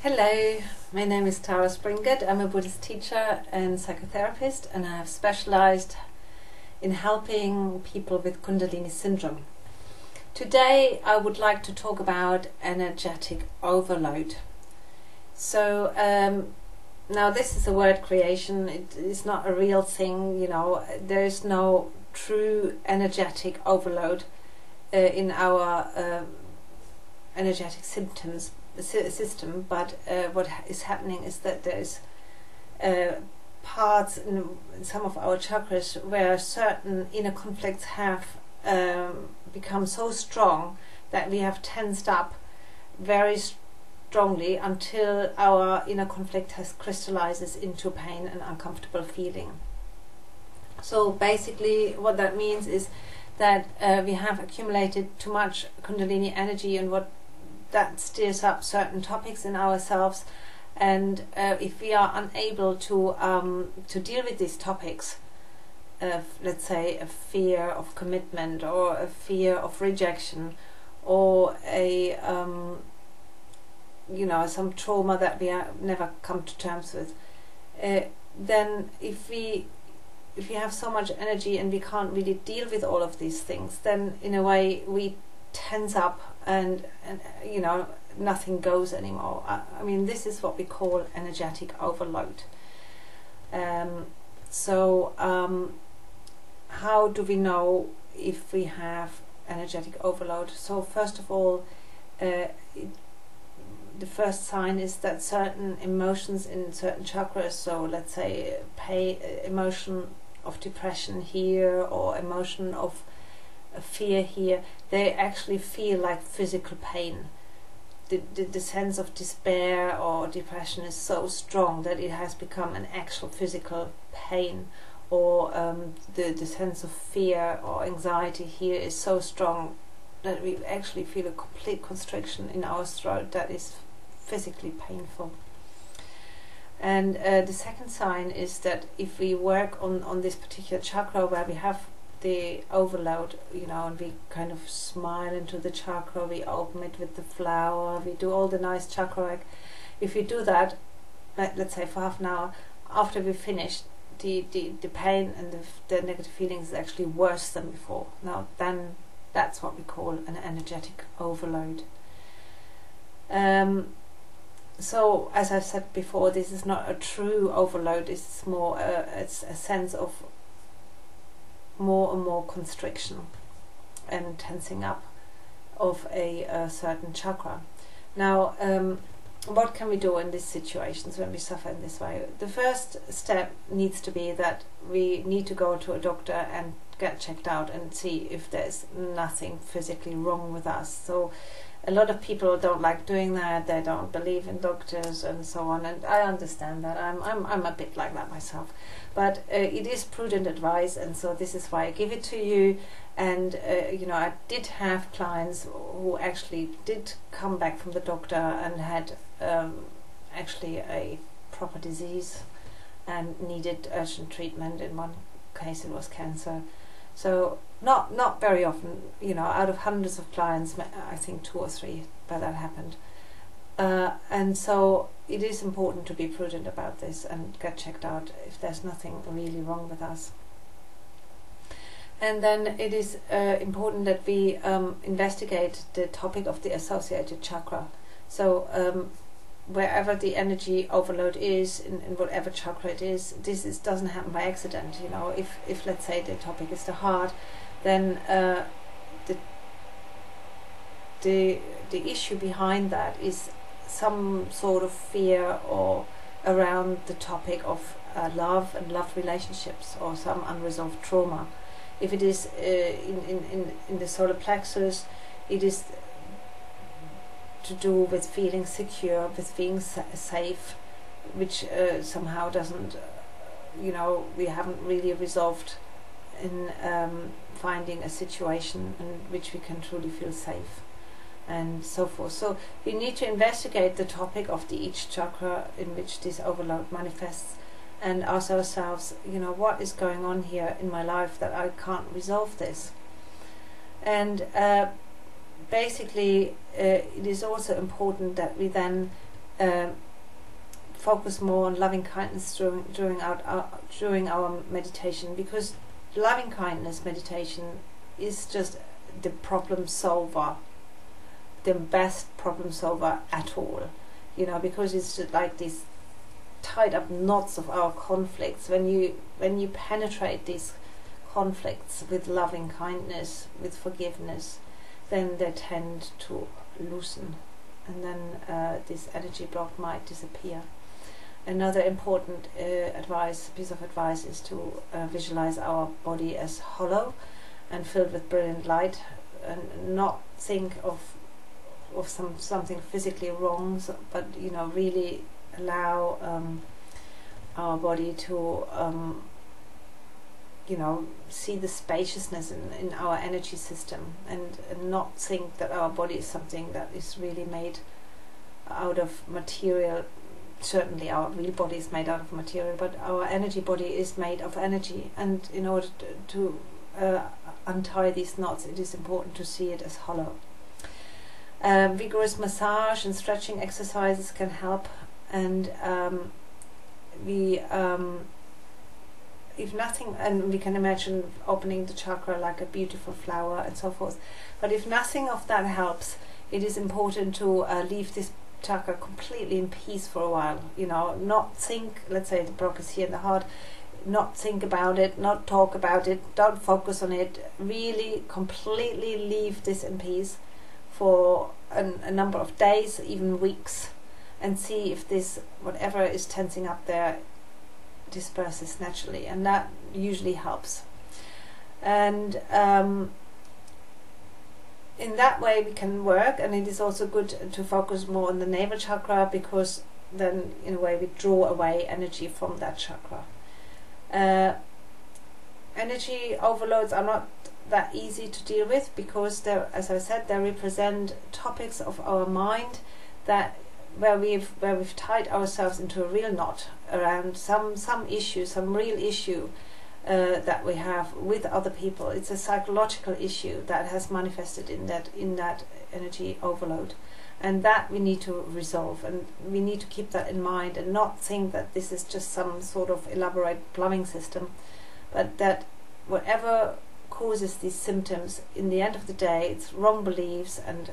Hello, my name is Tara Springett. I'm a Buddhist teacher and psychotherapist, and I have specialized in helping people with Kundalini syndrome. Today I would like to talk about energetic overload. So now this is a word creation. It is not a real thing, you know. There is no true energetic overload in our energetic system, but what is happening is that there's parts in some of our chakras where certain inner conflicts have become so strong that we have tensed up very strongly until our inner conflict has crystallizes into pain and uncomfortable feeling. So basically what that means is that we have accumulated too much Kundalini energy, and what that stirs up certain topics in ourselves, and if we are unable to deal with these topics, let's say a fear of commitment or a fear of rejection, or a some trauma that we never come to terms with, then if we have so much energy and we can't really deal with all of these things, then in a way we tense up and nothing goes anymore. I mean, this is what we call energetic overload. How do we know if we have energetic overload? So first of all, the first sign is that certain emotions in certain chakras, so let's say emotion of depression here, or emotion of fear here, they actually feel like physical pain. The sense of despair or depression is so strong that it has become an actual physical pain, or the sense of fear or anxiety here is so strong that we actually feel a complete constriction in our throat that is physically painful. And the second sign is that if we work on this particular chakra where we have the overload, and we kind of smile into the chakra, we open it with the flower, we do all the nice chakra work. If we do that, let's say for half an hour, after we finish, the pain and the negative feelings is actually worse than before. Now then, that's what we call an energetic overload. So as I said before, this is not a true overload. It's more it's a sense of more and more constriction and tensing up of a certain chakra. Now, what can we do in these situations when we suffer in this way? The first step needs to be that we need to go to a doctor and get checked out and see if there's nothing physically wrong with us. So a lot of people don't like doing that. They don't believe in doctors and so on, and I understand that. I'm a bit like that myself, but it is prudent advice, and so this is why I give it to you. And I did have clients who actually did come back from the doctor and had actually a proper disease and needed urgent treatment. In one case it was cancer. So not very often, out of hundreds of clients, I think 2 or 3 where that happened. And so it is important to be prudent about this and get checked out if there's nothing really wrong with us. And then it is important that we investigate the topic of the associated chakra. So wherever the energy overload is, in whatever chakra it is, this doesn't happen by accident. If let's say the topic is the heart, then the issue behind that is some sort of fear or around the topic of love and love relationships, or some unresolved trauma. If it is in the solar plexus, it is to do with feeling secure, with being safe, which somehow doesn't, we haven't really resolved in finding a situation in which we can truly feel safe, and so forth. So we need to investigate the topic of each chakra in which this overload manifests, and ask ourselves, what is going on here in my life that I can't resolve this. And basically it is also important that we then focus more on loving kindness during our meditation, because loving kindness meditation is just the problem solver, the best problem solver at all, you know, because it's just like these tied up knots of our conflicts. When you penetrate these conflicts with loving kindness, with forgiveness, then they tend to loosen, and then this energy block might disappear. Another important piece of advice is to visualize our body as hollow and filled with brilliant light, and not think of something physically wrong, but you know, really allow our body to you know, see the spaciousness in our energy system, and not think that our body is something that is really made out of material. Certainly our real body is made out of material, but our energy body is made of energy, and in order to untie these knots, it is important to see it as hollow. Vigorous massage and stretching exercises can help, and if nothing, and we can imagine opening the chakra like a beautiful flower and so forth, but if nothing of that helps, it is important to leave this chakra completely in peace for a while, you know, not think, let's say the block is here in the heart, not think about it, not talk about it, don't focus on it, really completely leave this in peace for a number of days, even weeks, and see if this, whatever is tensing up there, disperses naturally, and that usually helps. And in that way we can work, and it is also good to focus more on the navel chakra, because then in a way we draw away energy from that chakra. Energy overloads are not that easy to deal with, because they're, as I said, they represent topics of our mind that where we've tied ourselves into a real knot around some issue, some real issue that we have with other people. It's a psychological issue that has manifested in that energy overload, and that we need to resolve, and we need to keep that in mind and not think that this is just some sort of elaborate plumbing system, but that whatever causes these symptoms, in the end of the day, it's wrong beliefs and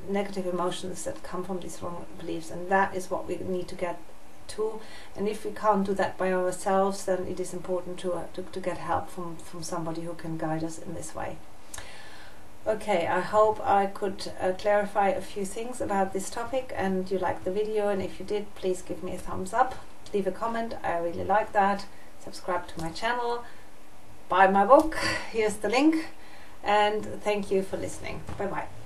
negative emotions that come from these wrong beliefs, and that is what we need to get to. And if we can't do that by ourselves, then it is important to get help from somebody who can guide us in this way. Okay, I hope I could clarify a few things about this topic, and you liked the video, and if you did, please give me a thumbs up, leave a comment, I really like that, subscribe to my channel, buy my book, here's the link, and thank you for listening. Bye bye.